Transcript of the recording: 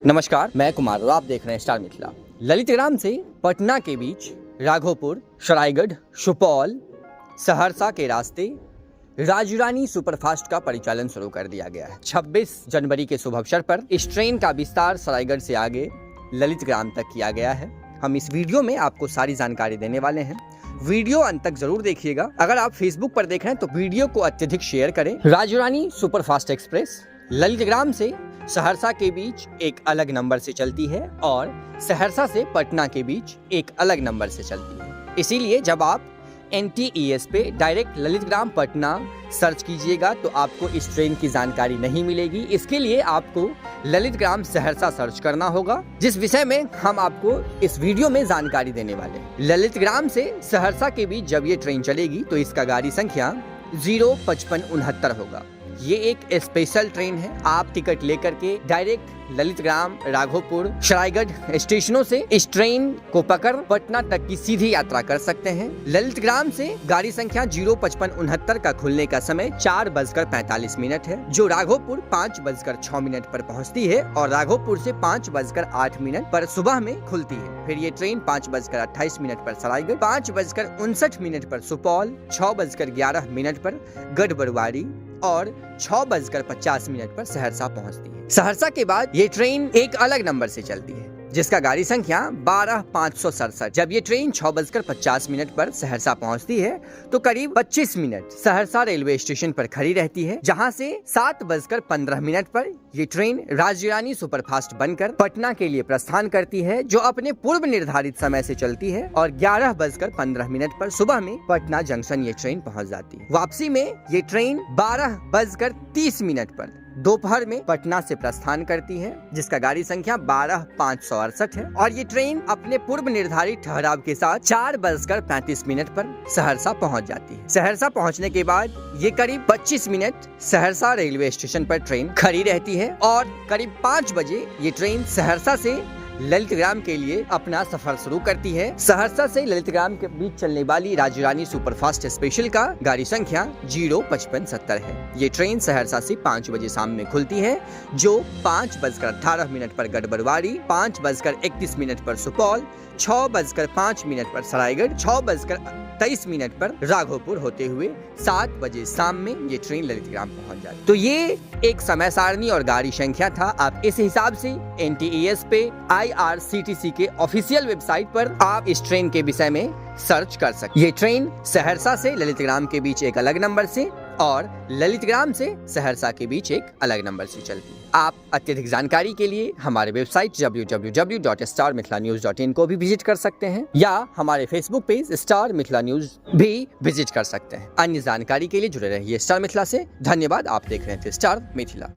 नमस्कार, मैं कुमार और आप देख रहे हैं स्टार मिथिला। ललितग्राम से पटना के बीच राघोपुर, सरायगढ़, सुपौल, सहरसा के रास्ते राजरानी सुपरफास्ट का परिचालन शुरू कर दिया गया है। 26 जनवरी के शुभ अवसर पर इस ट्रेन का विस्तार सरायगढ़ से आगे ललितग्राम तक किया गया है। हम इस वीडियो में आपको सारी जानकारी देने वाले हैं। वीडियो अंत तक जरूर देखिएगा। अगर आप फेसबुक पर देख रहे हैं तो वीडियो को अत्यधिक शेयर करें। राजरानी सुपरफास्ट एक्सप्रेस ललितग्राम से सहरसा के बीच एक अलग नंबर से चलती है और सहरसा से पटना के बीच एक अलग नंबर से चलती है। इसीलिए जब आप NTES पे डायरेक्ट ललितग्राम पटना सर्च कीजिएगा तो आपको इस ट्रेन की जानकारी नहीं मिलेगी। इसके लिए आपको ललितग्राम सहरसा सर्च करना होगा, जिस विषय में हम आपको इस वीडियो में जानकारी देने वाले हैं। ललितग्राम से सहरसा के बीच जब ये ट्रेन चलेगी तो इसका गाड़ी संख्या 05569 होगा। ये एक स्पेशल ट्रेन है। आप टिकट लेकर के डायरेक्ट ललितग्राम, राघोपुर, सरायगढ़ स्टेशनों से इस ट्रेन को पकड़ पटना तक की सीधी यात्रा कर सकते हैं। ललितग्राम से गाड़ी संख्या 05569 का खुलने का समय 4:45 है, जो राघोपुर 5:06 पर पहुंचती है और राघोपुर से 5:08 पर सुबह में खुलती है। फिर ये ट्रेन 5:28 पर सरायगढ़, 5:59 पर सुपौल, 6:11 पर गढ़बरुआरी और 6:50 पर सहरसा पहुंचती है। सहरसा के बाद ये ट्रेन एक अलग नंबर से चलती है, जिसका गाड़ी संख्या 12567। जब ये ट्रेन 6:50 पर सहरसा पहुंचती है तो करीब 25 मिनट सहरसा रेलवे स्टेशन पर खड़ी रहती है, जहां से 7:15 पर ये ट्रेन राजरानी सुपरफास्ट बनकर पटना के लिए प्रस्थान करती है, जो अपने पूर्व निर्धारित समय से चलती है और 11:15 पर सुबह में पटना जंक्शन ये ट्रेन पहुंच जाती है। वापसी में ये ट्रेन 12:30 पर दोपहर में पटना से प्रस्थान करती है, जिसका गाड़ी संख्या 12568 है और ये ट्रेन अपने पूर्व निर्धारित ठहराव के साथ 4:35 पर सहरसा पहुंच जाती है। सहरसा पहुंचने के बाद ये करीब 25 मिनट सहरसा रेलवे स्टेशन पर ट्रेन खड़ी रहती है और करीब 5 बजे ये ट्रेन सहरसा से ललितग्राम के लिए अपना सफर शुरू करती है। सहरसा से ललितग्राम के बीच चलने वाली राजरानी सुपरफास्ट स्पेशल का गाड़ी संख्या 05570 है। ये ट्रेन सहरसा से 5 बजे शाम में खुलती है, जो 5:18 पर गढ़बरुआरी, 5:31 पर सुपौल, 6:05 पर सरायगढ़, 6:23 पर राघोपुर होते हुए 7 बजे शाम में ये ट्रेन ललितग्राम पहुंच जाती है। तो ये एक समय सारणी और गाड़ी संख्या था। आप इस हिसाब से NTES पे IRCTC के ऑफिशियल वेबसाइट पर आप इस ट्रेन के विषय में सर्च कर सकते। ये ट्रेन सहरसा से ललितग्राम के बीच एक अलग नंबर से और ललितग्राम से सहरसा के बीच एक अलग नंबर से चलती है। आप अत्यधिक जानकारी के लिए हमारे वेबसाइट www.starmithilanews.in को भी विजिट कर सकते हैं या हमारे Facebook page star Mithila news भी विजिट कर सकते हैं। अन्य जानकारी के लिए जुड़े रहिए स्टार मिथिला से। धन्यवाद। आप देख रहे थे स्टार मिथिला।